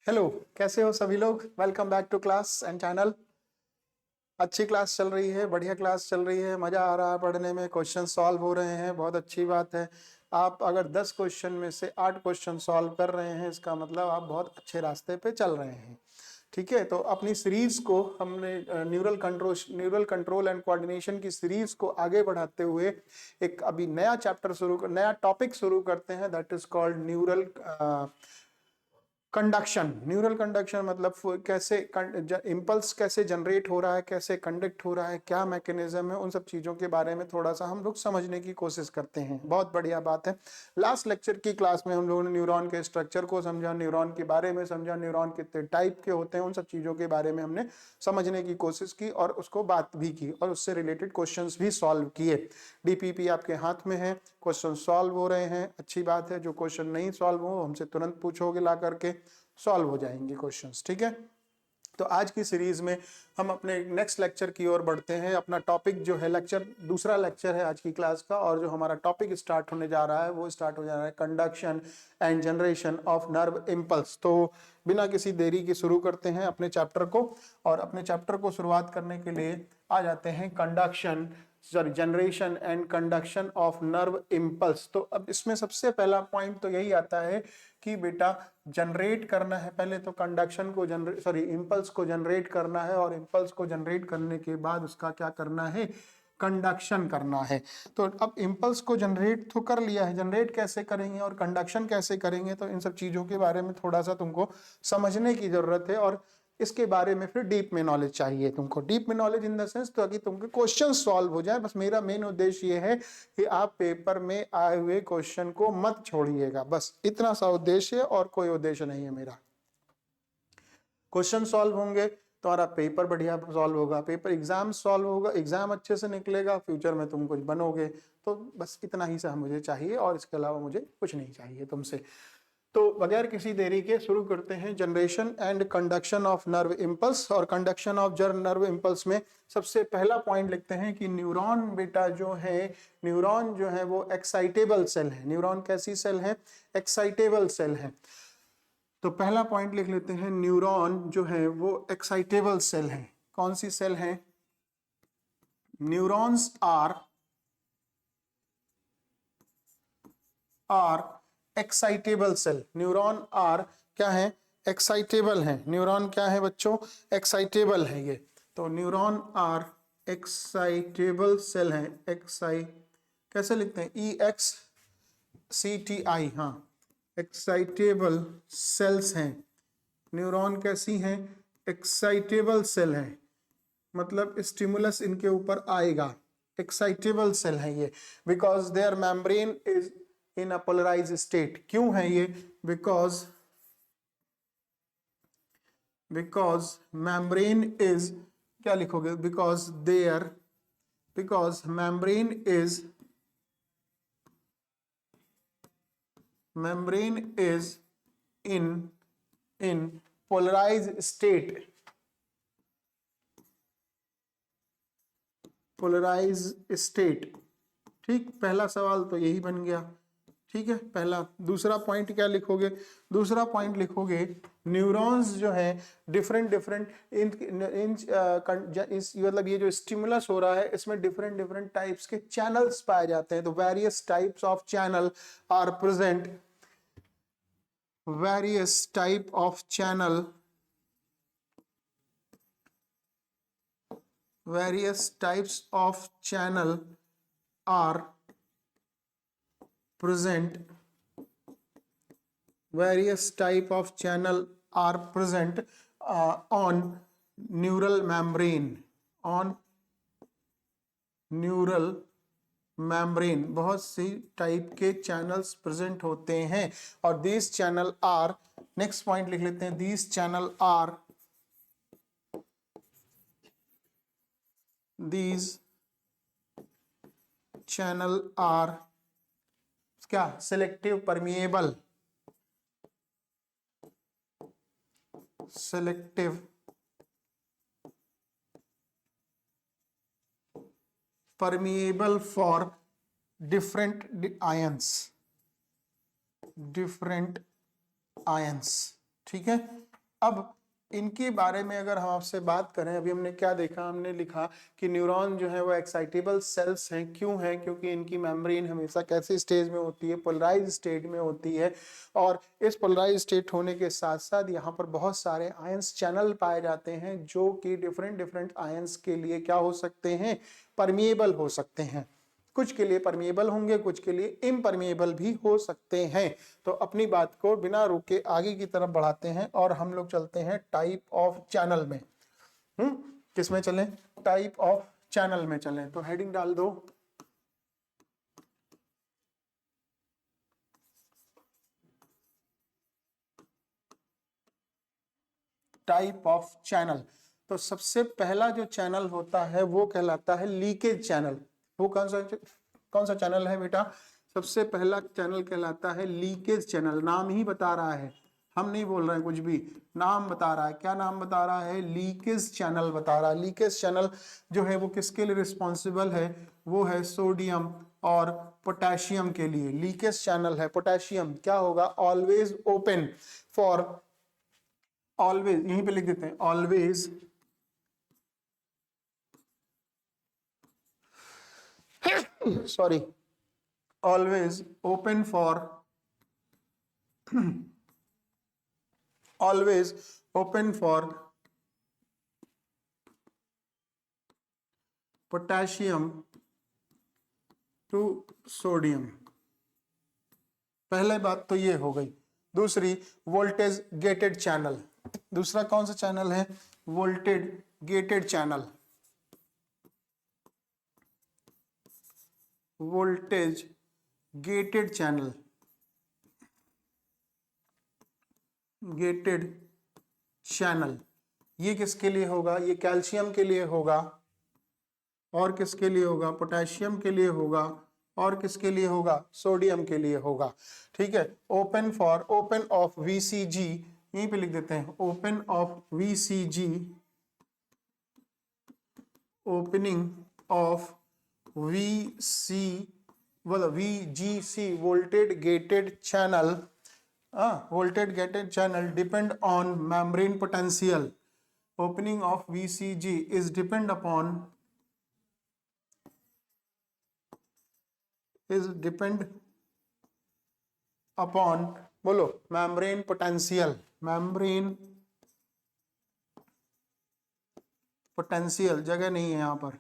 Hello, कैसे हो सभी लोग। Welcome back to class and channel. अच्छी क्लास चल रही है, बढ़िया क्लास चल रही है, मजा आ रहा है पढ़ने में, क्वेश्चन सॉल्व हो रहे हैं, बहुत अच्छी बात है। आप अगर 10 क्वेश्चन में से 8 क्वेश्चन सॉल्व कर रहे हैं, इसका मतलब आप बहुत अच्छे रास्ते पे चल रहे हैं। ठीक है, तो अपनी सीरीज को हमने न्यूरल कंट्रोल एंड कोऑर्डिनेशन की सीरीज को आगे बढ़ाते हुए एक अभी नया टॉपिक शुरू करते हैं, that is called neural conduction. Neural conduction मतलब कैसे इम्पल्स कैसे जनरेट हो रहा है, कैसे कंडक्ट हो रहा है, क्या मैकेनिज्म है, उन सब चीजों के बारे में थोड़ा सा हम लोग समझने की कोशिश करते हैं। बहुत बढ़िया बात है। लास्ट लेक्चर की क्लास में हम लोगों ने न्यूरॉन के स्ट्रक्चर को समझा, न्यूरॉन के बारे में समझा, न्यूरॉन कितने टाइप के होते हैं, उन सब चीजों के बारे में हमने समझने की कोशिश की और उसको बात भी की और उससे रिलेटेड क्वेश्चंस भी सॉल्व किए। डीपीपी आपके हाथ में है, क्वेश्चन सॉल्व हो रहे हैं, अच्छी बात है। जो क्वेश्चन नहीं सॉल्व हो हमसे तुरंत पूछोगे ला करके, सॉल्व हो जाएंगे क्वेश्चंस। ठीक है, तो आज की सीरीज में हम अपने नेक्स्ट लेक्चर की ओर बढ़ते हैं। अपना टॉपिक जो है दूसरा लेक्चर है आज की क्लास का, और जो हमारा टॉपिक स्टार्ट होने जा रहा है वो स्टार्ट हो जा रहा है conduction and generation of nerve impulse. तो बिना किसी देरी के शुरू करते हैं अपने चैप्टर को, और अपने चैप्टर को शुरुआत करने के लिए आ जाते हैं generation and conduction of nerve impulse. तो अब इसमें सबसे पहला पॉइंट तो यही आता है कि बेटा जनरेट करना है, पहले तो कंडक्शन को इम्पल्स को जनरेट करना है, और इम्पल्स को जनरेट करने के बाद उसका क्या करना है, कंडक्शन करना है। तो अब इम्पल्स को जनरेट तो कर लिया है, जनरेट कैसे करेंगे और कंडक्शन कैसे करेंगे, तो इन सब चीजों के बारे में थोड़ा सा तुमको समझने की जरूरत है। और इसके बारे में फिर डीप में नॉलेज चाहिए तुमको, डीप में नॉलेज इन द सेंस ताकि तुमके क्वेश्चन सॉल्व हो जाए। बस मेरा मेन उद्देश्य ये है कि आप पेपर में आए हुए क्वेश्चन को मत छोड़िएगा, बस इतना सा उद्देश्य है, और कोई उद्देश्य नहीं है मेरा। क्वेश्चन सॉल्व होंगे तो हमारा पेपर बढ़िया सॉल्व होगा, पेपर एग्जाम सॉल्व होगा, एग्जाम अच्छे से निकलेगा, फ्यूचर में तुम कुछ बनोगे। तो बस इतना ही सा मुझे चाहिए, और इसके अलावा मुझे कुछ नहीं चाहिए तुमसे। तो बगैर किसी देरी के शुरू करते हैं generation and conduction of nerve impulse. और कंडक्शन ऑफ नर्व इम्पल्स में सबसे पहला पॉइंट लिखते हैं कि न्यूरॉन बेटा जो है, न्यूरॉन जो है वो एक्साइटेबल सेल है। न्यूरॉन कैसी सेल है, एक्साइटेबल सेल है। तो पहला पॉइंट लिख लेते हैं, न्यूरॉन जो है वो एक्साइटेबल सेल है। कौन सी सेल है, neurons are excitable cell. Neuron are क्या है, एक्साइटेबल है। न्यूरॉन क्या है बच्चों, एक्साइटेबल है ये। तो न्यूरॉन आर एक्साइटेबल सेल है। कैसे लिखते हैं, EXCTI, हाँ, एक्साइटेबल सेल्स हैं। न्यूरॉन कैसी हैं, एक्साइटेबल सेल है, मतलब स्टिमुलस इनके ऊपर आएगा, एक्साइटेबल सेल है ये। Because their membrane is in a polarise state. क्यों है ये, बिकॉज मेम्ब्रेन इज, क्या लिखोगे, because membrane is in polarise state, polarise state. ठीक, पहला सवाल तो यही बन गया। ठीक है, पहला। दूसरा पॉइंट क्या लिखोगे, दूसरा पॉइंट लिखोगे न्यूरॉन्स जो है डिफरेंट मतलब ये जो स्टिमुलस हो रहा है इसमें डिफरेंट टाइप्स के चैनल्स पाए जाते हैं। तो various types of channel are present, various type of channel, various types of channel are present, various type of channel are present on neural membrane, on neural membrane। बहुत सी type के channels present होते हैं, और these channel are, next point लिख लेते हैं, these channel are क्या, selective permeable, selective permeable for different ions, ठीक है। अब इनके बारे में अगर हम आपसे बात करें, अभी हमने क्या देखा, हमने लिखा कि न्यूरॉन जो है वो एक्साइटेबल सेल्स हैं। क्यों हैं? क्योंकि इनकी मेम्ब्रेन हमेशा कैसे स्टेज में होती है? पोलराइज स्टेट में होती है। और इस पोलराइज स्टेट होने के साथ साथ यहाँ पर बहुत सारे आयंस चैनल पाए जाते हैं जो कि डिफरेंट डिफरेंट आयंस के लिए क्या हो सकते हैं? परमिएबल हो सकते हैं। कुछ के लिए परमिएबल होंगे, कुछ के लिए इम्परमिएबल भी हो सकते हैं। तो अपनी बात को बिना रुके आगे की तरफ बढ़ाते हैं और हम लोग चलते हैं टाइप ऑफ चैनल में। किसमें चलें? टाइप ऑफ चैनल में चलें। तो हेडिंग डाल दो, टाइप ऑफ चैनल। तो सबसे पहला जो चैनल होता है वो कहलाता है लीकेज चैनल। वो कौन सा चैनल है बेटा? सबसे पहला चैनल कहलाता है लीकेज चैनल। नाम ही बता रहा है, हम नहीं बोल रहे हैं कुछ भी, नाम बता रहा है। क्या नाम बता रहा है? लीकेज चैनल बता रहा है। लीकेज चैनल जो है वो किसके लिए रिस्पॉन्सिबल है? वो है सोडियम और पोटेशियम के लिए। लीकेज चैनल है पोटेशियम, क्या होगा? ऑलवेज ओपन फॉर, ऑलवेज यहीं पे लिख देते हैं, always sorry, always open for, always open for potassium to sodium. पहले बात तो ये हो गई। दूसरी, वोल्टेज गेटेड चैनल। दूसरा कौन सा चैनल है? Voltage gated channel. Voltage gated channel, gated channel ये किसके लिए होगा? ये कैल्शियम के लिए होगा, और किसके लिए होगा? पोटेशियम के लिए होगा, और किसके लिए होगा? सोडियम के लिए होगा। ठीक है। Open for, open of VCG, यहीं पे लिख देते हैं, open of VCG, opening of VC मतलब VGC, voltage gated channel, voltage gated channel depend on membrane potential. Opening of VCG is depend upon बोलो membrane potential, membrane potential, जगह नहीं है यहाँ पर,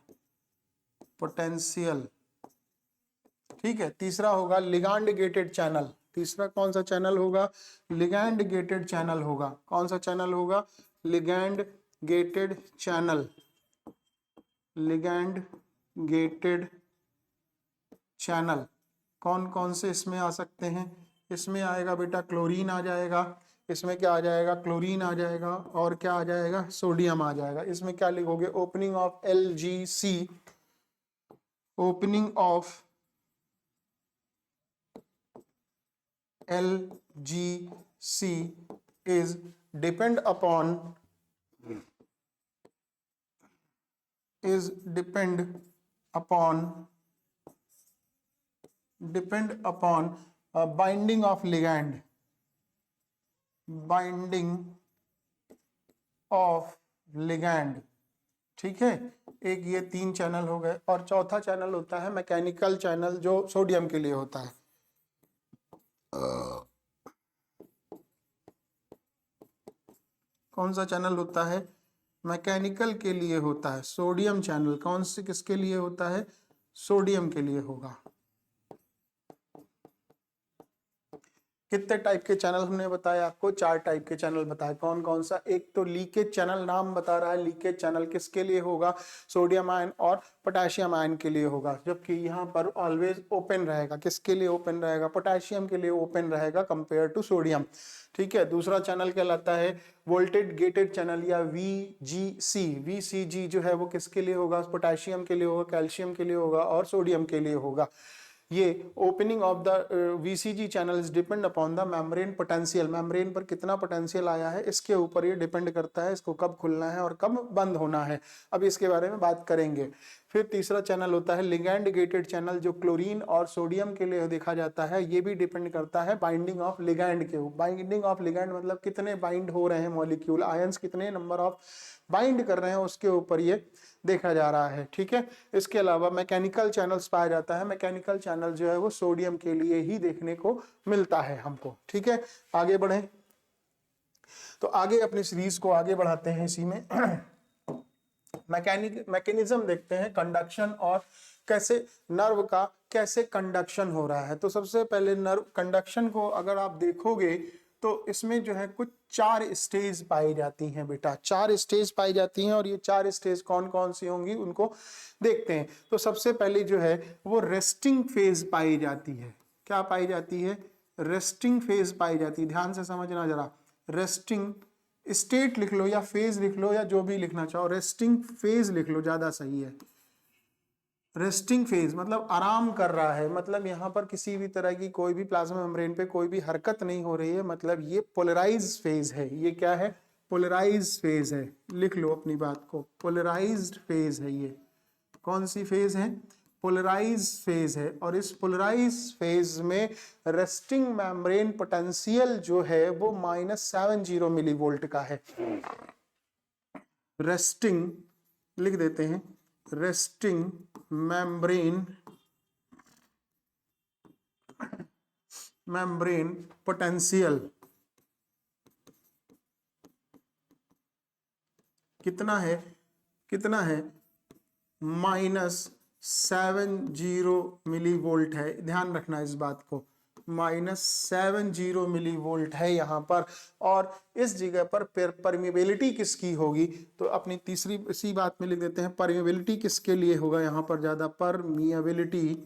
potential। ठीक है। तीसरा होगा लिगैंड गेटेड चैनल। तीसरा कौन सा चैनल होगा? लिगैंड गेटेड चैनल होगा। कौन सा चैनल होगा? Ligand gated channel, ligand gated channel. कौन कौन से इसमें आ सकते हैं? इसमें आएगा बेटा क्लोरीन आ जाएगा, इसमें क्या आ जाएगा? क्लोरीन आ जाएगा, और क्या आ जाएगा? सोडियम आ जाएगा। इसमें क्या लिखोगे? Opening of LGC, opening of LGC is depend upon, is depend upon binding of ligand, binding of ligand। ठीक है। एक ये 3 चैनल हो गए, और चौथा चैनल होता है मैकेनिकल चैनल, जो सोडियम के लिए होता है। कौन सा चैनल होता है? मैकेनिकल के लिए होता है सोडियम चैनल। कौन से किसके लिए होता है? सोडियम के लिए होगा। कितने टाइप के चैनल हमने बताया आपको? 4 टाइप के चैनल बताए। कौन कौन सा? एक तो लीकेज चैनल, नाम बता रहा है। लीकेज चैनल किसके लिए होगा? सोडियम आयन और पोटेशियम आयन के लिए होगा। जबकि यहाँ पर ऑलवेज ओपन रहेगा। किसके लिए ओपन रहेगा? पोटेशियम के लिए ओपन रहेगा कंपेयर टू सोडियम। ठीक है। दूसरा चैनल कहलाता है वोल्टेज गेटेड चैनल या VGC। VCG जो है वो किसके लिए होगा? पोटेशियम के लिए होगा, कैल्शियम के लिए होगा, और सोडियम के लिए होगा। ये opening of the VCG channel depend upon the membrane potential. Membrane पर कितना पोटेंशियल आया है इसके ऊपर ये डिपेंड करता है, इसको कब खुलना है और कब बंद होना है। अब इसके बारे में बात करेंगे। फिर तीसरा चैनल होता है लिगैंड गेटेड चैनल, जो क्लोरीन और सोडियम के लिए देखा जाता है। ये भी डिपेंड करता है बाइंडिंग ऑफ लिगैंड के ऊपर। बाइंडिंग ऑफ लिगैंड मतलब कितने बाइंड हो रहे हैं मॉलिक्यूल, आयंस कितने नंबर ऑफ बाइंड कर रहे हैं, उसके ऊपर ये देखा जा रहा है। ठीक है, इसके अलावा मैकेनिकल चैनल्स पाया जाता है। मैकेनिकल चैनल जो है वो सोडियम के लिए ही देखने को मिलता है हमको। ठीक है, आगे बढ़े तो आगे अपनी सीरीज को आगे बढ़ाते हैं। इसी में मैकेनिज्म देखते हैं कंडक्शन और कैसे नर्व का कैसे कंडक्शन हो रहा है। तो सबसे पहले नर्व कंडक्शन को अगर आप देखोगे तो इसमें जो है कुछ 4 स्टेज पाई जाती हैं बेटा, 4 स्टेज पाई जाती हैं। और ये 4 स्टेज कौन कौन सी होंगी उनको देखते हैं। तो सबसे पहले जो है वो रेस्टिंग फेज पाई जाती है। क्या पाई जाती है? रेस्टिंग फेज पाई जाती है। ध्यान से समझना जरा, रेस्टिंग स्टेट लिख लो या फेज लिख लो या जो भी लिखना चाहो, रेस्टिंग फेज लिख लो ज्यादा सही है। रेस्टिंग फेज मतलब आराम कर रहा है, मतलब यहाँ पर किसी भी तरह की कोई भी प्लाज्मा मेम्ब्रेन पे कोई भी हरकत नहीं हो रही है, मतलब ये पोलराइज्ड फेज है। ये क्या है? पोलराइज्ड फेज है। लिख लो अपनी बात को, पोलराइज्ड फेज है ये। कौन सी फेज है? पोलराइज फेज है। और इस पोलराइज फेज में रेस्टिंग मेम्ब्रेन पोटेंशियल जो है वो -70 मिलीवोल्ट का है। रेस्टिंग लिख देते हैं, रेस्टिंग मेम्ब्रेन पोटेंशियल कितना है? कितना है? -70 मिलीवोल्ट है। ध्यान रखना इस बात को, -70 मिलीवोल्ट है यहाँ पर। और इस जगह पर परमिबिलिटी किसकी होगी? तो अपनी तीसरी इसी बात में लिख देते हैं, परमिबिलिटी किसके लिए होगा यहाँ पर ज्यादा? परमिबिलिटी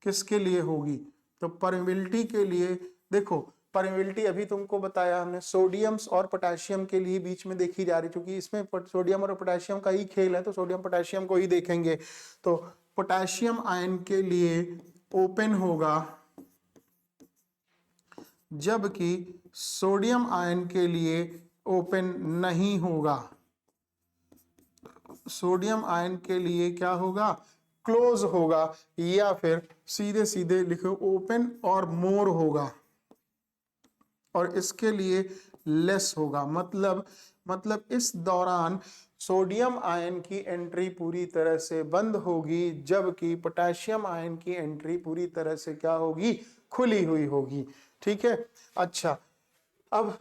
किसके लिए होगी? तो परमिबिलिटी के लिए देखो, परमिबिलिटी अभी तुमको बताया हमने सोडियम्स और पोटेशियम के लिए बीच में देखी जा रही, क्योंकि इसमें सोडियम और पोटेशियम का ही खेल है, तो सोडियम पोटेशियम को ही देखेंगे। तो पोटेशियम आयन के लिए ओपन होगा, जबकि सोडियम आयन के लिए ओपन नहीं होगा। सोडियम आयन के लिए क्या होगा? क्लोज होगा, या फिर सीधे सीधे लिखो ओपन और मोर होगा। और इसके लिए लेस होगा, मतलब इस दौरान सोडियम आयन की एंट्री पूरी तरह से बंद होगी, जबकि पोटेशियम आयन की एंट्री पूरी तरह से क्या होगी? खुली हुई होगी। ठीक है, अच्छा अब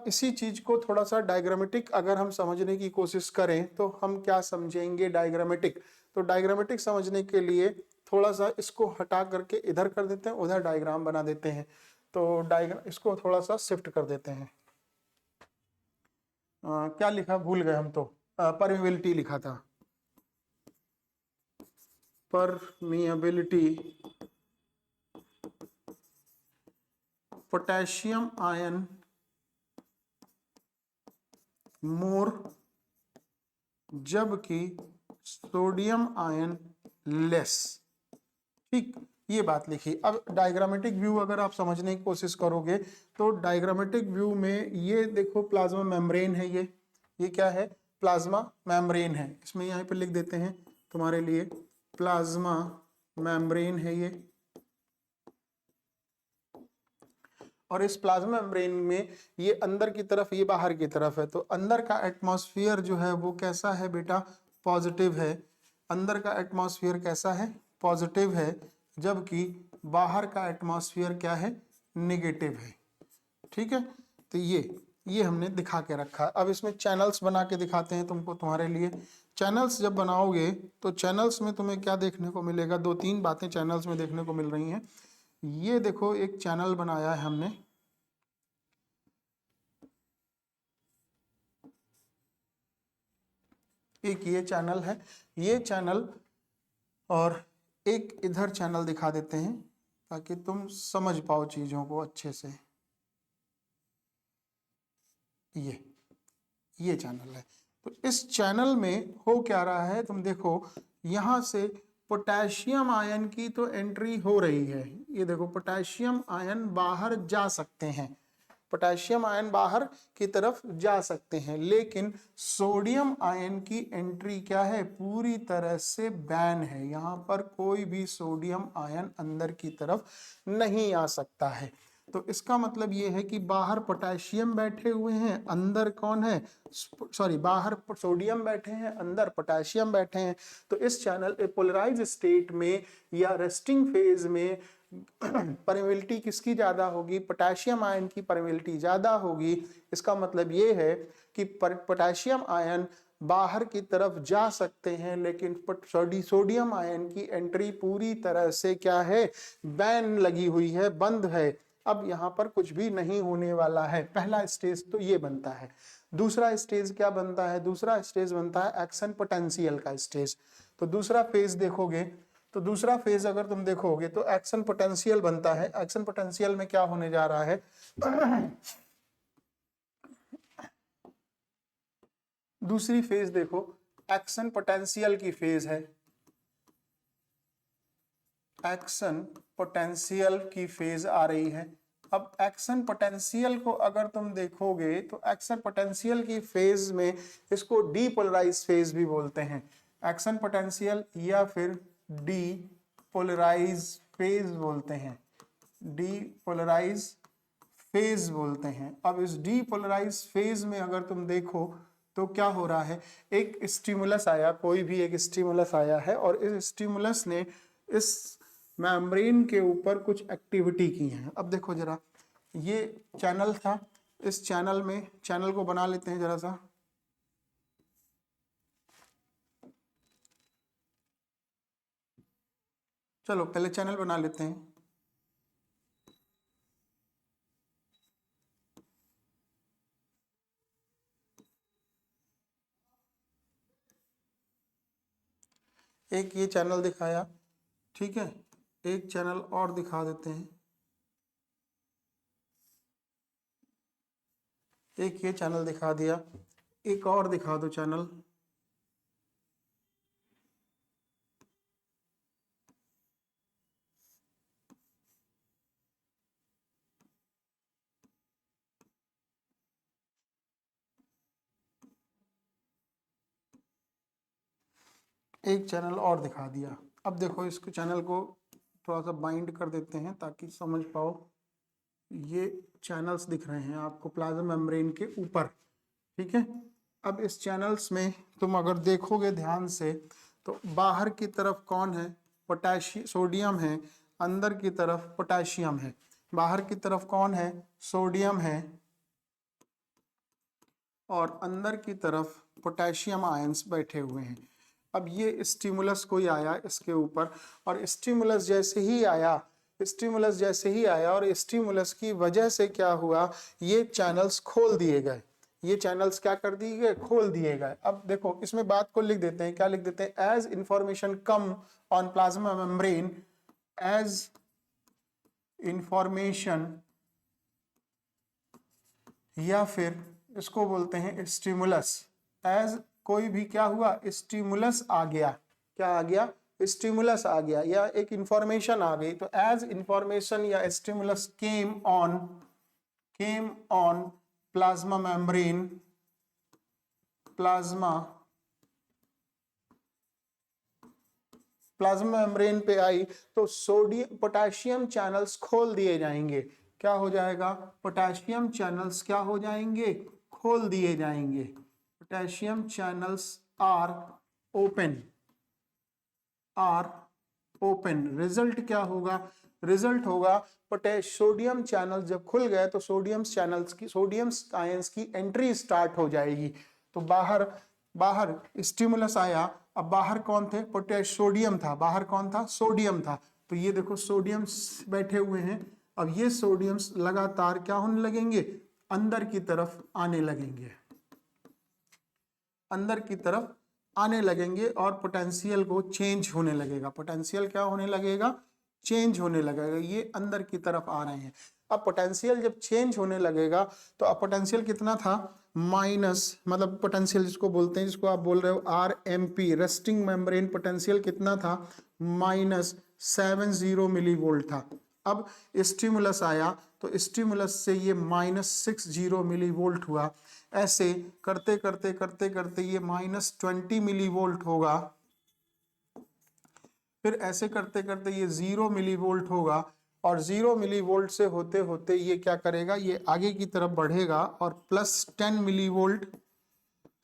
इसी चीज को थोड़ा सा डायग्रामेटिक अगर हम समझने की कोशिश करें तो हम क्या समझेंगे? डायग्रामेटिक। तो डायग्रामेटिक समझने के लिए थोड़ा सा इसको हटा करके इधर कर देते हैं, उधर डायग्राम बना देते हैं। तो डायग्राम इसको थोड़ा सा शिफ्ट कर देते हैं। क्या लिखा? भूल गए हम तो, परमिबिलिटी लिखा था। परमिबिलिटी पोटेशियम आयन मोर, जबकि सोडियम आयन लेस। ठीक, ये बात लिखी। अब डायग्रामेटिक व्यू अगर आप समझने की कोशिश करोगे तो डायग्रामेटिक व्यू में ये देखो प्लाज्मा मेम्ब्रेन है, ये क्या है? प्लाज्मा मेम्ब्रेन है। इसमें यहाँ पे लिख देते हैं तुम्हारे लिए, प्लाज्मा मेम्ब्रेन है ये। और इस प्लाज्मा मेम्ब्रेन में ये अंदर की तरफ, ये बाहर की तरफ है। तो अंदर का एटमॉस्फेयर जो है वो कैसा है बेटा? पॉजिटिव है। अंदर का एटमॉस्फेयर कैसा है? पॉजिटिव है, जबकि बाहर का एटमॉस्फेयर क्या है? नेगेटिव है। ठीक है, तो ये हमने दिखा के रखा। अब इसमें चैनल्स बना के दिखाते हैं तुमको, तुम्हारे लिए। चैनल्स जब बनाओगे तो चैनल्स में तुम्हें क्या देखने को मिलेगा? 2-3 बातें चैनल्स में देखने को मिल रही हैं। ये देखो, एक चैनल बनाया है हमने, एक ये चैनल है, ये चैनल, और एक इधर चैनल दिखा देते हैं ताकि तुम समझ पाओ चीजों को अच्छे से। ये चैनल है। तो इस चैनल में हो क्या रहा है? तुम देखो, यहां से पोटेशियम आयन की तो एंट्री हो रही है। ये देखो, पोटेशियम आयन बाहर जा सकते हैं, पोटेशियम आयन बाहर की तरफ जा सकते हैं, लेकिन सोडियम आयन की एंट्री क्या है, पूरी तरह से बैन है। यहाँ पर कोई भी सोडियम आयन अंदर की तरफ नहीं आ सकता है। तो इसका मतलब ये है कि बाहर पोटेशियम बैठे हुए हैं, अंदर कौन है, सॉरी बाहर सोडियम बैठे हैं, अंदर पोटेशियम बैठे हैं। तो इस चैनल पोलराइज स्टेट में या रेस्टिंग फेज में परमिबिलिटी किसकी ज्यादा होगी, पोटेशियम आयन की परमिबिलिटी ज्यादा होगी। इसका मतलब ये है कि पोटेशियम आयन बाहर की तरफ जा सकते हैं, लेकिन सोडियम आयन की एंट्री पूरी तरह से क्या है, बैन लगी हुई है, बंद है। अब यहाँ पर कुछ भी नहीं होने वाला है। पहला स्टेज तो ये बनता है। दूसरा स्टेज क्या बनता है, दूसरा स्टेज बनता है एक्शन पोटेंशियल का स्टेज। तो दूसरा फेज देखोगे, तो दूसरा फेज अगर तुम देखोगे तो एक्शन पोटेंशियल बनता है। एक्शन पोटेंशियल में क्या होने जा रहा है, दूसरी फेज देखो, एक्शन पोटेंशियल की फेज है। एक्शन पोटेंशियल की फेज आ रही है। अब एक्शन पोटेंशियल को अगर तुम देखोगे तो एक्शन पोटेंशियल की फेज में इसको डीपोलराइज फेज भी बोलते हैं। एक्शन पोटेंशियल या फिर डीपोलराइज फेज बोलते हैं, डीपोलराइज फेज बोलते हैं। अब इस डीपोलराइज फेज में अगर तुम देखो तो क्या हो रहा है, एक स्टिमुलस आया, कोई भी एक स्टिमुलस आया है और इस स्टिमुलस ने इस मेम्ब्रेन के ऊपर कुछ एक्टिविटी की है। अब देखो जरा, ये चैनल था, इस चैनल में, चैनल को बना लेते हैं जरा सा। चलो पहले चैनल बना लेते हैं। एक ये चैनल दिखाया, ठीक है, एक चैनल और दिखा देते हैं, एक ये चैनल दिखा दिया, एक और दिखा दो चैनल। एक चैनल और दिखा दिया। अब देखो इसको, चैनल को थोड़ा सा बाइंड कर देते हैं ताकि समझ पाओ। ये चैनल्स दिख रहे हैं आपको प्लाज्मा मेम्ब्रेन के ऊपर, ठीक है। अब इस चैनल्स में तुम अगर देखोगे ध्यान से तो बाहर की तरफ कौन है, पोटेशियम, सोडियम है, अंदर की तरफ पोटेशियम है। बाहर की तरफ कौन है, सोडियम है, और अंदर की तरफ पोटेशियम आयंस बैठे हुए हैं। अब ये स्टिमुलस कोई आया इसके ऊपर, और स्टिमुलस जैसे ही आया, स्टिमुलस जैसे ही आया और स्टिमुलस की वजह से क्या हुआ, ये चैनल्स खोल दिए गए। ये चैनल्स क्या कर दिए गए, खोल दिए गए। अब देखो इसमें बात को लिख देते हैं, क्या लिख देते हैं, as information come on plasma membrane, as information, या फिर इसको बोलते हैं स्टिमुलस। एज कोई भी क्या हुआ, स्टिमुलस आ गया, क्या आ गया, स्टिमुलस आ गया, या एक इंफॉर्मेशन आ गई। तो एज इंफॉर्मेशन या stimulus came on plasma membrane, plasma membrane पे आई तो सोडियम पोटेशियम चैनल्स खोल दिए जाएंगे। क्या हो जाएगा, पोटेशियम चैनल्स क्या हो जाएंगे, खोल दिए जाएंगे। Potassium channels are open, result क्या होगा, रिजल्ट होगा सोडियम चैनल जब खुल गए तो सोडियम चैनल्स की, सोडियम आयंस की एंट्री स्टार्ट हो जाएगी। तो बाहर स्टिमुलस आया, अब बाहर कौन थे, सोडियम था, बाहर कौन था, सोडियम था। तो ये देखो सोडियम बैठे हुए हैं। अब ये सोडियम्स लगातार क्या होने लगेंगे, अंदर की तरफ आने लगेंगे, अंदर की तरफ आने लगेंगे और पोटेंशियल को चेंज होने लगेगा। पोटेंशियल क्या होने लगेगा, चेंज होने लगेगा। ये अंदर की तरफ आ रहे हैं। अब पोटेंशियल जब चेंज होने लगेगा तो अब पोटेंशियल कितना था, माइनस, मतलब पोटेंशियल जिसको बोलते हैं, जिसको आप बोल रहे हो RMP, रेस्टिंग मेम्ब्रेन पोटेंशियल कितना था, -70 मिलीवोल्ट था। अब स्टिमुलस आया तो स्टिमुलस से ये -60 मिली वोल्ट हुआ। ऐसे करते करते करते करते ये -20 मिली वोल्ट होगा। फिर ऐसे करते करते ये 0 मिली वोल्ट होगा और 0 मिली वोल्ट से होते होते ये क्या करेगा, ये आगे की तरफ बढ़ेगा और +10 मिली वोल्ट,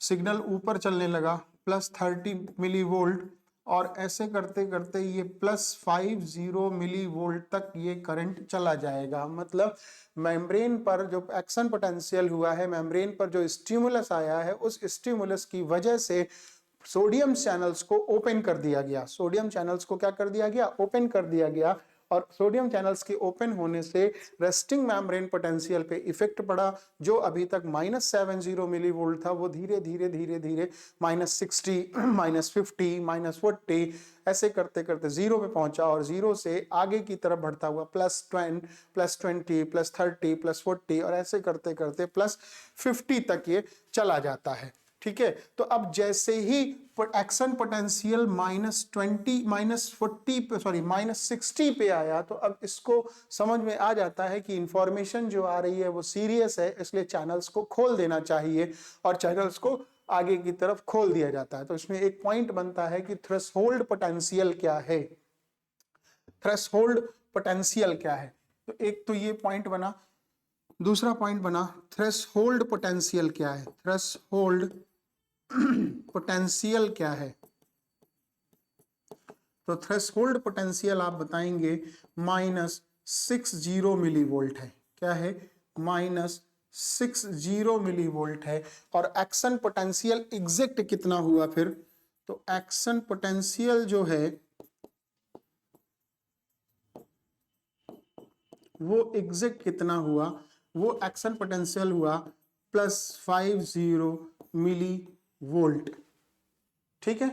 सिग्नल ऊपर चलने लगा, +30 मिली वोल्ट और ऐसे करते करते ये +50 मिली वोल्ट तक ये करंट चला जाएगा। मतलब मेम्ब्रेन पर जो एक्शन पोटेंशियल हुआ है, मेम्ब्रेन पर जो स्टिमुलस आया है, उस स्टिमुलस की वजह से सोडियम चैनल्स को ओपन कर दिया गया। सोडियम चैनल्स को क्या कर दिया गया, ओपन कर दिया गया। और सोडियम चैनल्स के ओपन होने से रेस्टिंग मेम्ब्रेन पोटेंशियल पे इफेक्ट पड़ा। जो अभी तक -70 मिली वोल्ट था वो धीरे धीरे धीरे धीरे -60, -50, -40 ऐसे करते करते 0 पे पहुंचा और 0 से आगे की तरफ बढ़ता हुआ +10, +20, +30, +40 और ऐसे करते करते +50 तक ये चला जाता है। ठीक है, तो अब जैसे ही एक्शन पोटेंशियल -60 पे आया तो अब इसको समझ में आ जाता है कि इंफॉर्मेशन जो आ रही है वो सीरियस है, इसलिए चैनल्स को खोल देना चाहिए और चैनल्स को आगे की तरफ खोल दिया जाता है। तो इसमें एक पॉइंट बनता है कि थ्रेशोल्ड पोटेंशियल क्या है, थ्रेशोल्ड पोटेंशियल क्या है। तो एक तो ये पॉइंट बना। दूसरा पॉइंट बना थ्रेशोल्ड पोटेंशियल क्या है, थ्रेशोल्ड पोटेंशियल क्या है। तो थ्रेशोल्ड पोटेंशियल आप बताएंगे -60 मिली वोल्ट है। क्या है, -60 मिली वोल्ट है। और एक्शन पोटेंशियल एग्जैक्ट कितना हुआ फिर, तो एक्शन पोटेंशियल जो है वो एग्जैक्ट कितना हुआ, वो एक्शन पोटेंशियल हुआ +50 मिली वोल्ट। ठीक है,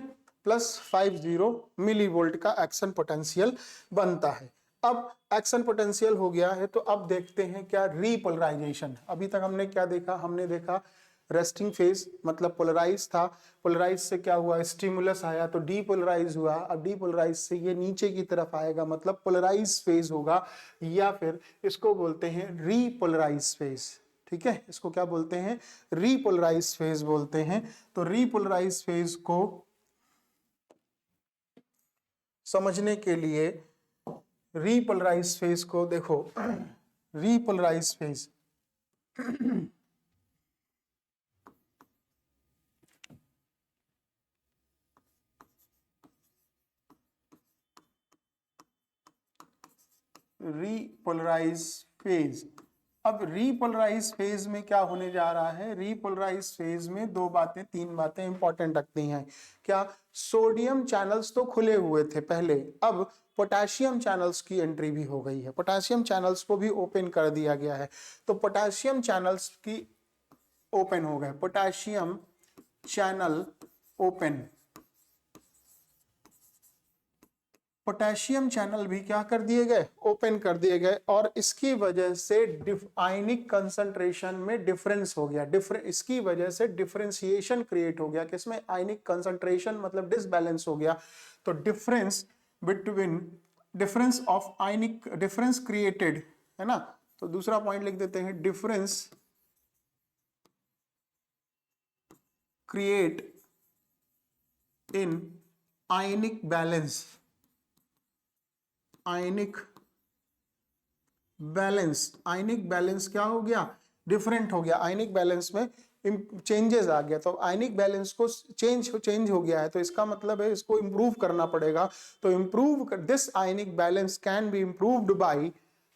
+50 मिली वोल्ट का एक्शन पोटेंशियल बनता है। अब एक्शन पोटेंशियल हो गया है तो अब देखते हैं क्या रीपोलराइजेशन। अभी तक हमने क्या देखा, हमने देखा रेस्टिंग फेज मतलब पोलराइज था। पोलराइज से क्या हुआ, स्टिमुलस आया तो डीपोलराइज हुआ। अब डीपोलराइज से ये नीचे की तरफ आएगा मतलब पोलराइज फेज होगा, या फिर इसको बोलते हैं रीपोलराइज फेज। ठीक है, इसको क्या बोलते हैं, रीपोलराइज फेज बोलते हैं। तो रीपोलराइज फेज को समझने के लिए रीपोलराइज फेज को देखो, रीपोलराइज फेज रीपोलराइज फेज। अब रीपोलराइज फेज में क्या होने जा रहा है, रीपोलराइज फेज में दो बातें तीन बातें इंपॉर्टेंट रखती हैं। क्या, सोडियम चैनल्स तो खुले हुए थे पहले, अब पोटेशियम चैनल्स की एंट्री भी हो गई है, पोटेशियम चैनल्स को भी ओपन कर दिया गया है। तो पोटेशियम चैनल्स की ओपन हो गए, potassium channel open, potassium channel भी क्या कर दिए गए, ओपन कर दिए गए। और इसकी वजह से आयनिक कंसंट्रेशन में डिफरेंस हो गया, इसकी वजह से डिफरेंशिएशन क्रिएट हो गया। किसमें, आयनिक कंसंट्रेशन मतलब डिसबैलेंस हो गया। तो difference between, difference of ionic, difference created है ना। तो दूसरा पॉइंट लिख देते हैं, difference create in ionic balance, ionic balance. Ionic balance क्या हो गया, डिफरेंट हो गया, आयनिक बैलेंस में चेंजेस आ गया। तो आयनिक बैलेंस को चेंज हो गया है, तो इसका मतलब है इसको इंप्रूव करना पड़ेगा। तो improve, this ionic balance can be improved by,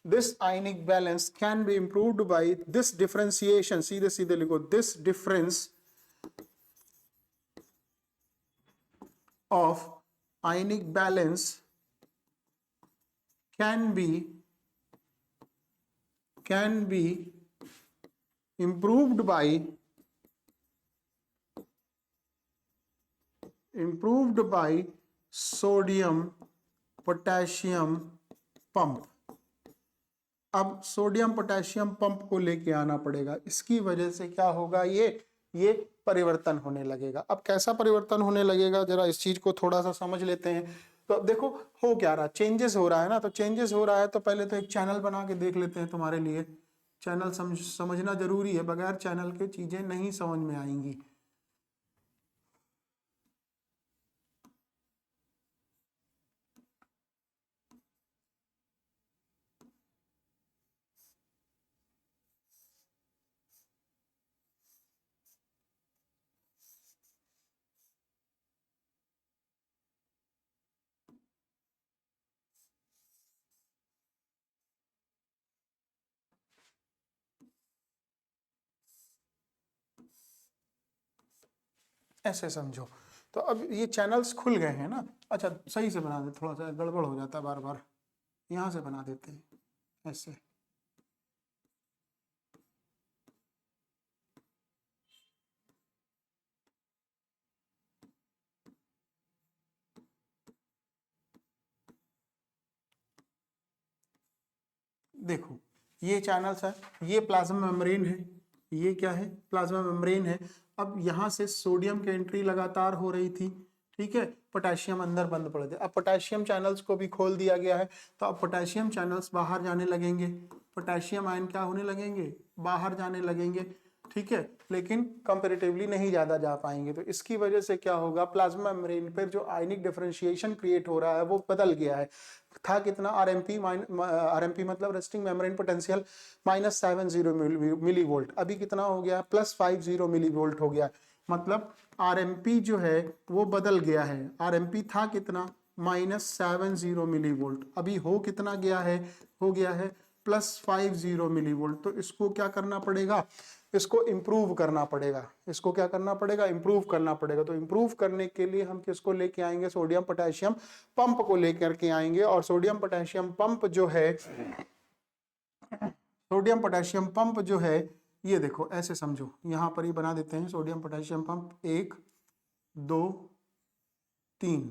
this ionic balance can be improved by this differentiation. सीधे सीधे लिखो, this difference of ionic balance can be improved by sodium potassium pump. अब सोडियम पोटेशियम पंप को लेके आना पड़ेगा, इसकी वजह से क्या होगा, ये परिवर्तन होने लगेगा। अब कैसा परिवर्तन होने लगेगा, जरा इस चीज को थोड़ा सा समझ लेते हैं। तो अब देखो हो क्या रहा, चेंजेस हो रहा है ना, तो चेंजेस हो रहा है तो पहले तो एक चैनल बना के देख लेते हैं तुम्हारे लिए। चैनल समझना जरूरी है, बगैर चैनल के चीजें नहीं समझ में आएंगी। ऐसे समझो। तो अब ये चैनल्स खुल गए हैं ना। अच्छा सही से बना दे, थोड़ा सा गड़बड़ हो जाता है बार बार, यहाँ से बना देते हैं ऐसे। देखो ये चैनल्स है, ये प्लाज्मा मेम्ब्रेन है, ये क्या है, प्लाज्मा मेम्ब्रेन है। अब यहाँ से सोडियम की एंट्री लगातार हो रही थी, ठीक है, पोटेशियम अंदर बंद पड़ गया। अब पोटेशियम चैनल्स को भी खोल दिया गया है, तो अब पोटेशियम चैनल्स बाहर जाने लगेंगे, पोटेशियम आयन क्या होने लगेंगे, बाहर जाने लगेंगे, ठीक है, लेकिन कंपैरेटिवली नहीं ज्यादा जा पाएंगे। तो इसकी वजह से क्या होगा, प्लाज्मा मेम्ब्रेन पर जो आयनिक डिफरेंशिएशन क्रिएट हो रहा है वो बदल गया है। था कितना, आरएमपी मतलब resting membrane potential -70 millivolt, अभी कितना हो गया, +50 मिली वोल्ट हो गया। मतलब आरएमपी जो है वो बदल गया है। आरएमपी था कितना, -70 मिली वोल्ट, अभी हो कितना गया है, हो गया है +50 मिली वोल्ट। तो इसको क्या करना पड़ेगा, इसको इम्प्रूव करना पड़ेगा, इसको क्या करना पड़ेगा, इम्प्रूव करना पड़ेगा। तो इम्प्रूव करने के लिए हम किसको लेके आएंगे, सोडियम पोटेशियम पंप को लेकर के आएंगे। और सोडियम पोटेशियम पंप जो है, सोडियम पोटेशियम पंप जो है, ये देखो ऐसे समझो, यहां पर ही बना देते हैं सोडियम पोटेशियम पंप, 1 2 3,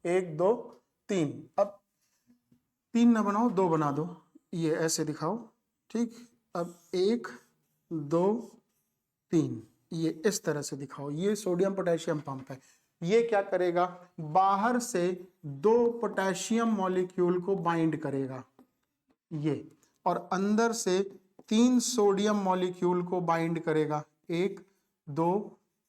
1 2 3। अब 3 ना बनाओ, 2 बना दो, ये ऐसे दिखाओ, ठीक। अब 1 2 3, ये इस तरह से दिखाओ, ये सोडियम पोटेशियम पंप है। ये क्या करेगा, बाहर से 2 पोटेशियम मॉलिक्यूल को बाइंड करेगा ये, और अंदर से 3 सोडियम मॉलिक्यूल को बाइंड करेगा, 1 2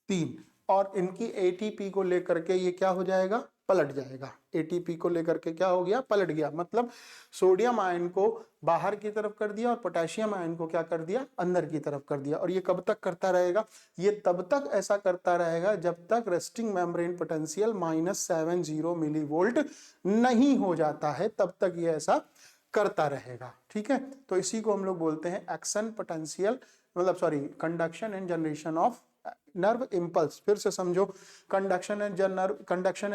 3। और इनकी एटीपी को लेकर के ये क्या हो जाएगा, पलट जाएगा। एटीपी को लेकर के क्या हो गया, पलट गया। मतलब सोडियम आयन को बाहर की तरफ कर दिया और पोटेशियम आयन को क्या कर दिया, अंदर की तरफ कर दिया। और ये कब तक करता रहेगा, ये तब तक ऐसा करता रहेगा जब तक resting membrane potential -70 millivolt नहीं हो जाता है, तब तक ये ऐसा करता रहेगा, ठीक है। तो इसी को हम लोग बोलते हैं एक्शन पोटेंशियल, मतलब sorry, conduction and generation of nerve impulse. फिर से समझो, कंडक्शन एंड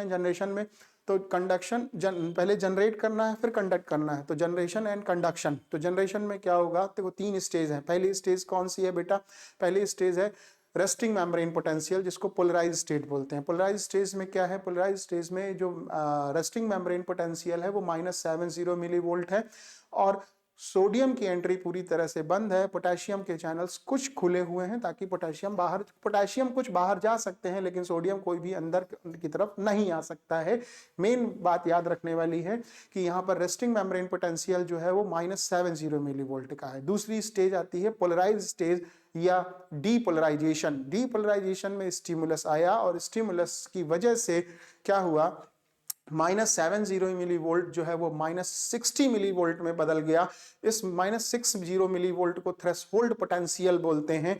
जनरेशन में तो कंडक्शन पहले जनरेट करना है, फिर कंडक्ट करना है, तो जनरेशन एंड कंडक्शन। तो जनरेशन में क्या होगा, तो वो 3 स्टेज है। पहली स्टेज कौन सी है बेटा, पहली स्टेज है रेस्टिंग मेम्ब्रेन पोटेंशियल, जिसको पोलराइज स्टेट बोलते हैं। पोलराइज स्टेज में क्या है, पोलराइज स्टेज में जो रेस्टिंग मेम्ब्रेन पोटेंशियल है वो -70 मिली वोल्ट है, और सोडियम की एंट्री पूरी तरह से बंद है, पोटेशियम के चैनल्स कुछ खुले हुए हैं ताकि पोटेशियम कुछ बाहर जा सकते हैं, लेकिन सोडियम कोई भी अंदर की तरफ नहीं आ सकता है। मेन बात याद रखने वाली है कि यहाँ पर रेस्टिंग मेम्ब्रेन पोटेंशियल जो है वो -70 मिली वोल्ट का है। दूसरी स्टेज आती है पोलराइज स्टेज या डीपोलराइजेशन। डीपोलराइजेशन में स्टिमुलस आया और स्टिमुलस की वजह से क्या हुआ, -70 मिली वोल्ट जो है वो -60 मिली वोल्ट में बदल गया। इस -60 मिली वोल्ट को थ्रेशोल्ड पोटेंशियल बोलते हैं,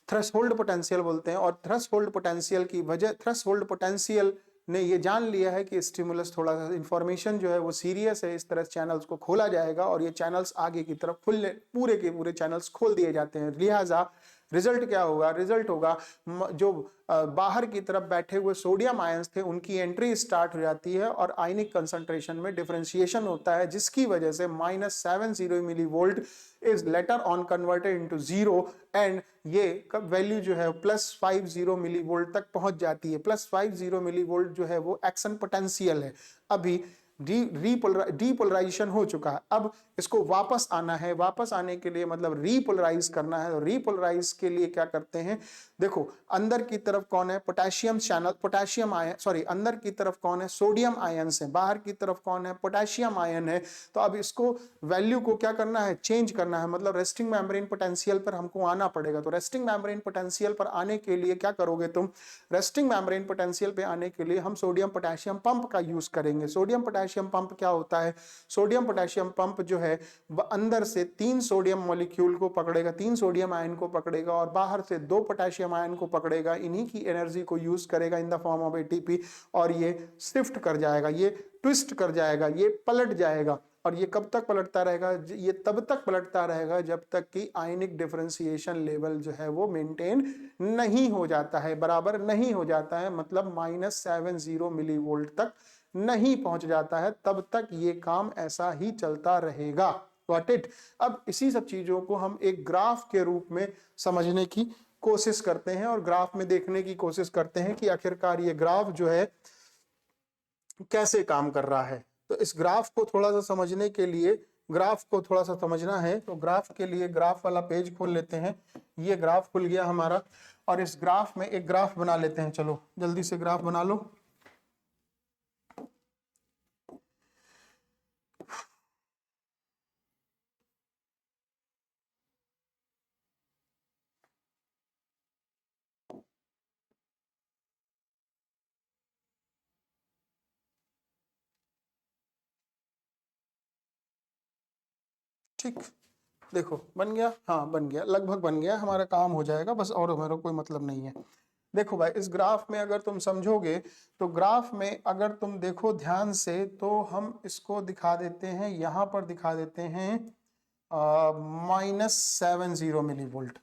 थ्रेशोल्ड पोटेंशियल बोलते हैं। और थ्रेशोल्ड पोटेंशियल की वजह, थ्रेशोल्ड पोटेंशियल ने ये जान लिया है कि स्टिमुलस थोड़ा सा इंफॉर्मेशन जो है वो सीरियस है, इस तरह चैनल्स को खोला जाएगा और ये चैनल्स आगे की तरफ खुलने, पूरे के पूरे चैनल्स खोल दिए जाते हैं। लिहाजा रिजल्ट क्या होगा, रिजल्ट होगा जो बाहर की तरफ बैठे हुए सोडियम आयंस थे उनकी एंट्री स्टार्ट हो जाती है और आयनिक कंसंट्रेशन में डिफरेंशिएशन होता है, जिसकी वजह से -70 millivolt is later on converted into 0 and ये कब वैल्यू जो है +50 मिली वोल्ट तक पहुंच जाती है। +50 मिली वोल्ट जो है वो एक्शन पोटेंशियल है। अभी डीपोलराइजेशन हो चुका है। अब इसको वापस आना है, वापस आने के लिए मतलब रीपोलराइज करना है। तो रीपोलराइज के लिए क्या करते हैं, देखो अंदर की तरफ कौन है, potassium channel, potassium ion, sorry अंदर की तरफ कौन है, सोडियम आयन है, बाहर की तरफ कौन है, पोटेशियम आयन है। तो अब इसको वैल्यू को क्या करना है, चेंज करना है, मतलब रेस्टिंग मेम्ब्रेन पोटेंशियल पर हमको आना पड़ेगा। तो रेस्टिंग मेम्ब्रेन पोटेंशियल पर आने के लिए क्या करोगे तुम, रेस्टिंग मेम्ब्रेन पोटेंशियल पे आने के लिए हम सोडियम पोटेशियम पंप का यूज करेंगे। सोडियम पोटेशियम पंप क्या होता है, सोडियम पोटेशियम पंप जो है वह अंदर से 3 सोडियम मॉलिक्यूल को पकड़ेगा, 3 सोडियम आयन को पकड़ेगा और बाहर से 2 पोटेशियम आयन को पकड़ेगा। इन्हीं की एनर्जी को यूज करेगा in the form of ATP और ये शिफ्ट कर जाएगा, ये ट्विस्ट कर जाएगा, ये पलट जाएगा। और ये कब तक पलटता रहेगा, ये तब तक पलटता रहेगा जब तक कि आयनिक डिफरेंशिएशन लेवल जो है वो मेंटेन नहीं हो जाता है, बराबर नहीं हो जाता है, मतलब -70 मिलीवोल्ट तक नहीं पहुंच जाता है, तब तक ये काम ऐसा ही चलता रहेगा। Got it. अब इसी सब चीजों को हम एक ग्राफ के रूप में समझने की कोशिश करते हैं और ग्राफ में देखने की कोशिश करते हैं कि आखिरकार ये ग्राफ जो है कैसे काम कर रहा है। तो इस ग्राफ को थोड़ा सा समझने के लिए, ग्राफ को थोड़ा सा समझना है तो ग्राफ के लिए ग्राफ वाला पेज खोल लेते हैं। ये ग्राफ खुल गया हमारा और इस ग्राफ में एक ग्राफ बना लेते हैं। चलो जल्दी से ग्राफ बना लो। ठीक, देखो बन गया, हाँ बन गया, लगभग बन गया, हमारा काम हो जाएगा बस, और हमारा कोई मतलब नहीं है। देखो भाई इस ग्राफ में अगर तुम समझोगे तो ग्राफ में अगर तुम देखो ध्यान से तो हम इसको दिखा देते हैं, यहां पर दिखा देते हैं -70 मिलीवोल्ट,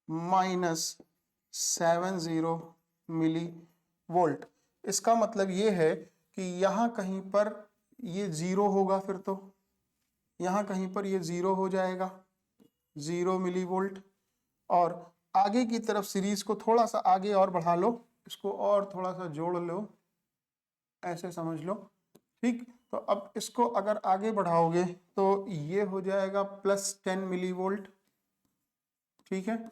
-70 मिलीवोल्ट। इसका मतलब ये है कि यहां कहीं पर ये 0 होगा, फिर तो यहां कहीं पर ये 0 हो जाएगा, 0 मिलीवोल्ट। और आगे की तरफ सीरीज को थोड़ा सा आगे और बढ़ा लो, इसको और थोड़ा सा जोड़ लो, ऐसे समझ लो। ठीक, तो अब इसको अगर आगे बढ़ाओगे तो ये हो जाएगा +10 मिलीवोल्ट। ठीक है,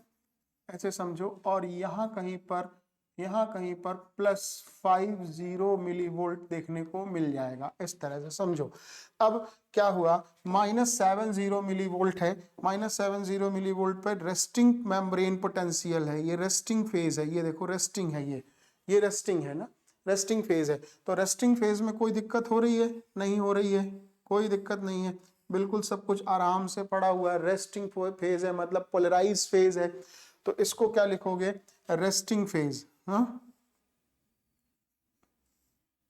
ऐसे समझो। और यहाँ कहीं पर +50 मिलीवोल्ट देखने को मिल जाएगा, इस तरह से समझो। अब क्या हुआ, -70 मिलीवोल्ट है, -70 मिलीवोल्ट पर रेस्टिंग मेम्ब्रेन पोटेंशियल है, ये रेस्टिंग फेज है, ये देखो रेस्टिंग है, ये रेस्टिंग है ना, रेस्टिंग फेज है। तो रेस्टिंग फेज में कोई दिक्कत हो रही है, नहीं हो रही है, कोई दिक्कत नहीं है, बिल्कुल सब कुछ आराम से पड़ा हुआ है। रेस्टिंग फेज है मतलब पोलराइज फेज है, तो इसको क्या लिखोगे, रेस्टिंग फेज। हाँ,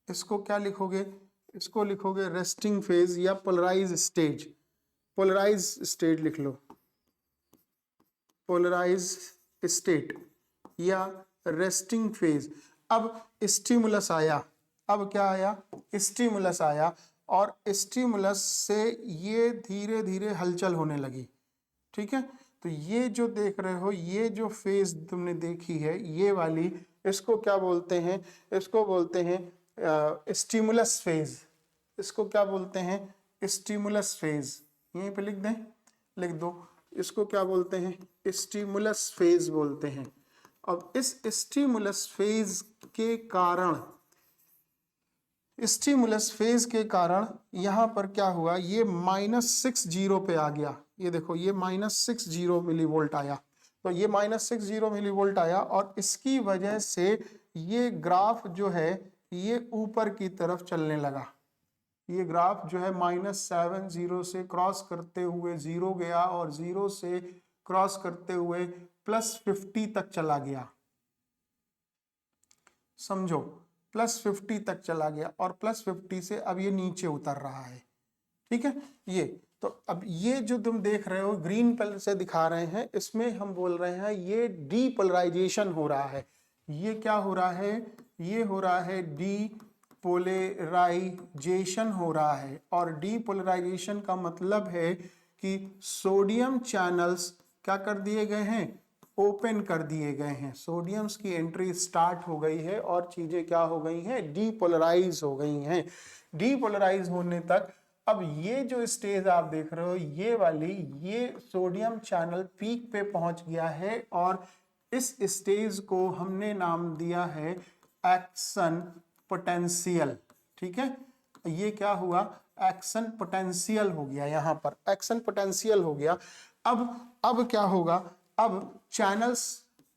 इसको क्या लिखोगे, इसको लिखोगे रेस्टिंग फेज या पोलराइज स्टेज, पोलराइज स्टेट लिख लो, पोलराइज स्टेट या रेस्टिंग फेज। अब स्टिमुलस आया, अब क्या आया, स्टिमुलस आया और स्टिमुलस से ये धीरे धीरे हलचल होने लगी। ठीक है, तो ये जो देख रहे हो, ये जो फेज तुमने देखी है ये वाली, इसको क्या बोलते हैं, इसको बोलते हैं स्टिमुलस फेज। इसको क्या बोलते हैं, स्टिमुलस फेज। यहीं पे लिख दें, लिख दो, इसको क्या बोलते हैं, स्टिमुलस फेज बोलते हैं। अब इस स्टिमुलस फेज के कारण, स्टिमुलस फेज के कारण यहां पर क्या हुआ, ये -60 पे आ गया। ये देखो ये -60 मिलीवोल्ट आया, तो ये -60 मिलीवोल्ट आया और इसकी वजह से ये ग्राफ जो है ये ऊपर की तरफ चलने लगा। ये ग्राफ जो है -70 से क्रॉस करते हुए 0 गया और 0 से क्रॉस करते हुए +50 तक चला गया, समझो, +50 तक चला गया और +50 से अब ये नीचे उतर रहा है। ठीक है, ये तो अब ये जो तुम देख रहे हो ग्रीन कलर से दिखा रहे हैं, इसमें हम बोल रहे हैं ये डीपोलराइजेशन हो रहा है। ये क्या हो रहा है, ये हो रहा है डीपोलराइजेशन हो रहा है। और डीपोलराइजेशन का मतलब है कि सोडियम चैनल्स क्या कर दिए गए हैं, ओपन कर दिए गए हैं, सोडियम्स की एंट्री स्टार्ट हो गई है और चीजें क्या हो गई हैं, डीपोलराइज हो गई हैं। डीपोलराइज होने तक अब ये जो स्टेज आप देख रहे हो ये वाली, ये सोडियम चैनल पीक पे पहुंच गया है और इस स्टेज को हमने नाम दिया है एक्शन पोटेंशियल। ठीक है, ये क्या हुआ, एक्शन पोटेंशियल हो गया, यहां पर एक्शन पोटेंशियल हो गया। अब क्या होगा, अब चैनल्स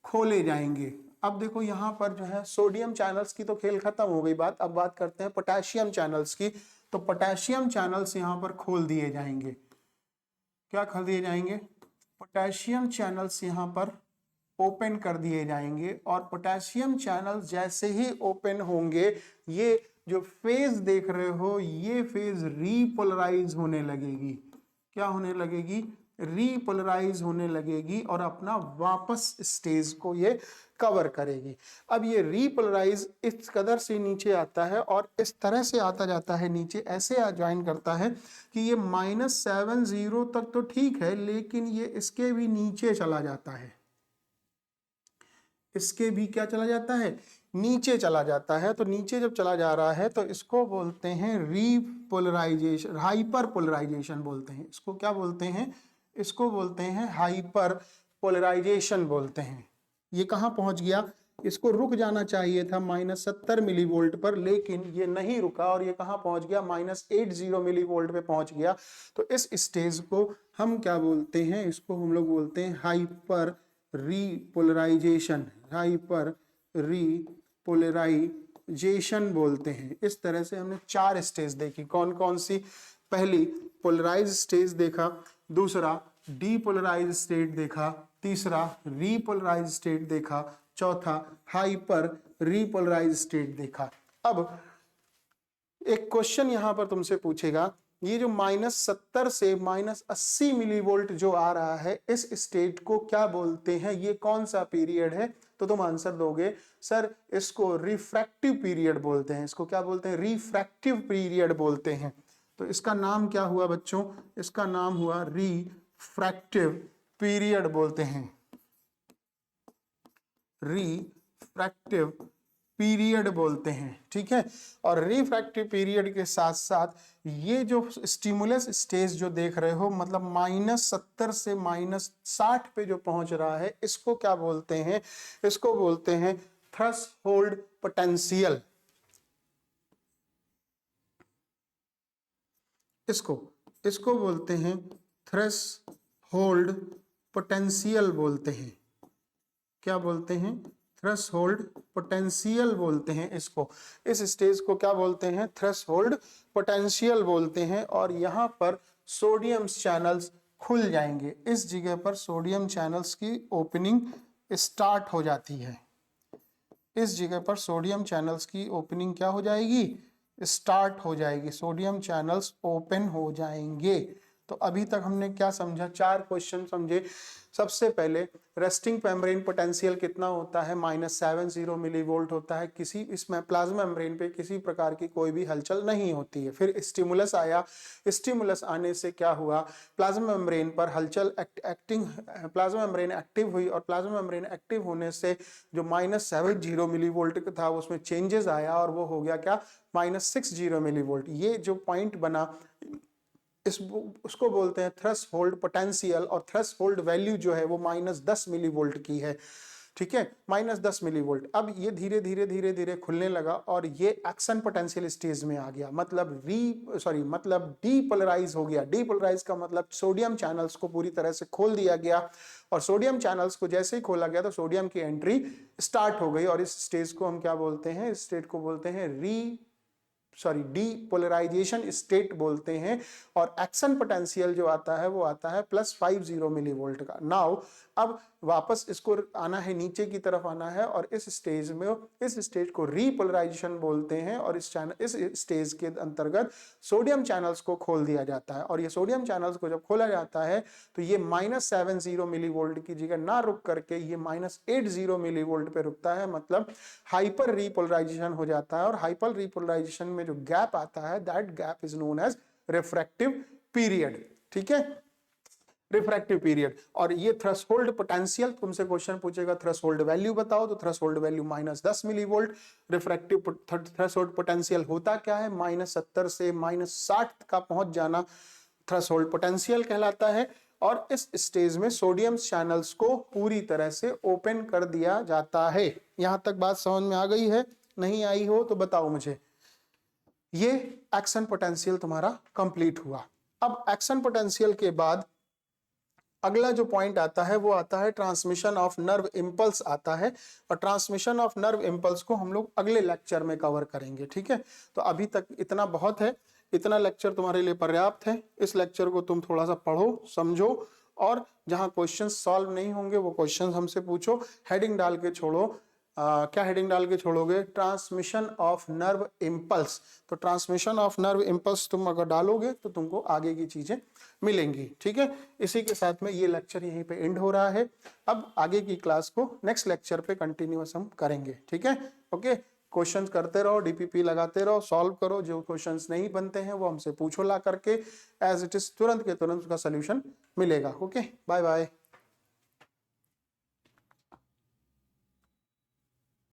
खोले जाएंगे। अब देखो यहां पर जो है सोडियम चैनल्स की तो खेल खत्म हो गई बात, अब बात करते हैं पोटेशियम चैनल्स की। तो पोटेशियम चैनल्स यहां पर खोल दिए जाएंगे। क्या खोल दिए जाएंगे, पोटेशियम चैनल्स यहां पर ओपन कर दिए जाएंगे और पोटेशियम चैनल्स जैसे ही ओपन होंगे, ये जो फेज देख रहे हो ये फेज रीपोलराइज होने लगेगी। क्या होने लगेगी, रीपोलराइज होने लगेगी और अपना वापस स्टेज को ये कवर करेगी। अब ये रीपोलराइज इस कदर से नीचे आता है और इस तरह से आता जाता है नीचे, ऐसे ज्वाइन करता है कि ये -70 तक तो ठीक है, लेकिन ये इसके भी नीचे चला जाता है, इसके भी क्या चला जाता है, नीचे चला जाता है। तो नीचे जब चला जा रहा है तो इसको बोलते हैं रीपोलराइजेशन, हाइपर पोलराइजेशन बोलते हैं इसको। क्या बोलते हैं, इसको बोलते हैं हाइपर पोलराइजेशन बोलते हैं। ये कहां पहुंच गया, इसको रुक जाना चाहिए था -70 मिलीवोल्ट पर, लेकिन ये नहीं रुका और ये कहां पहुंच गया, -80 मिलीवोल्ट पे पहुंच गया। तो इस स्टेज को हम क्या बोलते हैं, इसको हम लोग बोलते हैं हाइपर रीपोलराइजेशन, हाइपर रीपोलराइजेशन बोलते हैं। इस तरह से हमने 4 स्टेज देखी, कौन कौन सी, पहली पोलराइज स्टेज देखा, दूसरा डीपोलराइज स्टेट देखा, तीसरा रीपोलराइज स्टेट देखा, चौथा हाइपर रीपोलराइज स्टेट देखा। अब एक क्वेश्चन यहां पर तुमसे पूछेगा, ये जो -70 से -80 मिलीवोल्ट जो आ रहा है, इस स्टेट को क्या बोलते हैं, ये कौन सा पीरियड है? तो तुम आंसर दोगे सर इसको रिफ्रैक्टिव पीरियड बोलते हैं। इसको क्या बोलते हैं, रिफ्रैक्टिव पीरियड बोलते हैं। तो इसका नाम क्या हुआ बच्चों, इसका नाम हुआ रिफ्रैक्टिव पीरियड बोलते हैं, रिफ्रैक्टिव पीरियड बोलते हैं। ठीक है, और रिफ्रैक्टिव पीरियड के साथ साथ ये जो स्टिमुलस स्टेज जो देख रहे हो, मतलब -70 से -60 पे जो पहुंच रहा है, इसको क्या बोलते हैं, इसको बोलते हैं थ्रेशोल्ड पोटेंशियल। इसको बोलते हैं थ्रेशोल्ड पोटेंशियल बोलते हैं। क्या बोलते हैं, थ्रेशोल्ड पोटेंशियल बोलते हैं इसको। इस स्टेज को क्या बोलते हैं, थ्रेशोल्ड पोटेंशियल बोलते हैं। और यहाँ पर सोडियम चैनल्स खुल जाएंगे, इस जगह पर सोडियम चैनल्स की ओपनिंग स्टार्ट हो जाती है। इस जगह पर सोडियम चैनल्स की ओपनिंग क्या हो जाएगी, स्टार्ट हो जाएगी, सोडियम चैनल्स ओपन हो जाएंगे। तो अभी तक हमने क्या समझा, 4 क्वेश्चन समझे। सबसे पहले रेस्टिंग मेम्ब्रेन पोटेंशियल कितना होता है, -70 मिलीवोल्ट होता है। किसी इसमें प्लाज्मा मेम्ब्रेन पे किसी प्रकार की कोई भी हलचल नहीं होती है। फिर स्टिमुलस आया, स्टिमुलस आने से क्या हुआ, प्लाज्मा मेम्ब्रेन पर हलचल एक्टिंग, प्लाज्मा मेम्ब्रेन एक्टिव हुई और प्लाज्मा मेम्ब्रेन एक्टिव होने से जो -70 मिलीवोल्ट था उसमें चेंजेस आया और वो हो गया क्या, -60 मिलीवोल्ट। ये जो पॉइंट बना उसको बोलते हैं थ्रेशोल्ड पोटेंशियल, और थ्रेशोल्ड वैल्यू जो है वो -10 मिलीवोल्ट की है। ठीक है, -10 मिलीवोल्ट। अब ये धीरे धीरे धीरे धीरे खुलने लगा और ये एक्शन पोटेंशियल स्टेज में आ गया, मतलब डीपोलराइज हो गया। डीपोलराइज का मतलब सोडियम चैनल्स को पूरी तरह से खोल दिया गया, और सोडियम चैनल्स को जैसे ही खोला गया तो सोडियम की एंट्री स्टार्ट हो गई। और इस स्टेज को हम क्या बोलते हैं, इस स्टेट को बोलते हैं डीपोलराइजेशन स्टेट बोलते हैं। और एक्शन पोटेंशियल जो आता है वो आता है +50 मिलीवोल्ट का। नाउ अब वापस इसको आना है, नीचे की तरफ आना है, और इस स्टेज को रीपोलराइजेशन बोलते हैं। और इस स्टेज के अंतर्गत सोडियम चैनल्स को खोल दिया जाता है। और ये सोडियम चैनल्स को जब खोला जाता है तो ये -70 मिलीवोल्ट की जगह ना रुक करके ये -80 मिलीवोल्ट पे रुकता है, मतलब हाइपर रीपोलराइजेशन हो जाता है। और हाइपर रीपोलराइजेशन में जो गैप आता है, that gap is known as refractive period. ठीक है, रिफ्रैक्टिव पीरियड। और ये थ्रेशोल्ड पोटेंशियल, तुमसे क्वेश्चन पूछेगा थ्रेशोल्ड वैल्यू बताओ, तो threshold value -10 millivolt. Refractive threshold potential होता क्या है, -70 से -60 का पहुंच जाना थ्रेशोल्ड पोटेंशियल कहलाता है। और इस स्टेज में सोडियम चैनल्स को पूरी तरह से ओपन कर दिया जाता है। यहां तक बात समझ में आ गई है? नहीं आई हो तो बताओ मुझे। ये एक्शन पोटेंशियल तुम्हारा कंप्लीट हुआ। अब एक्शन पोटेंशियल के बाद अगला जो पॉइंट आता है वो आता है ट्रांसमिशन ऑफ नर्व इंपल्स आता है। और ट्रांसमिशन ऑफ नर्व इंपल्स को हम लोग अगले लेक्चर में कवर करेंगे, ठीक है। तो अभी तक इतना बहुत है, इतना लेक्चर तुम्हारे लिए पर्याप्त है। इस लेक्चर को तुम थोड़ा सा पढ़ो, समझो, और जहां क्वेश्चंस सॉल्व नहीं होंगे वो क्वेश्चंस हमसे पूछो। हेडिंग डाल के छोड़ो, क्या हेडिंग डाल के छोड़ोगे? Transmission of nerve impulse. तो ट्रांसमिशन ऑफ नर्व इंपल्स तुम अगर डालोगे तो तुमको आगे की चीजें मिलेंगी, ठीक है। इसी के साथ में ये लेक्चर यहीं पे एंड हो रहा है। अब आगे की क्लास को नेक्स्ट लेक्चर पे कंटिन्यूअस हम करेंगे, ठीक है। ओके, क्वेश्चंस करते रहो, डीपीपी लगाते रहो, सॉल्व करो। जो क्वेश्चंस नहीं बनते हैं वो हमसे पूछो ला करके, एज इट इज तुरंत के तुरंत उसका सोल्यूशन मिलेगा। Okay, bye bye.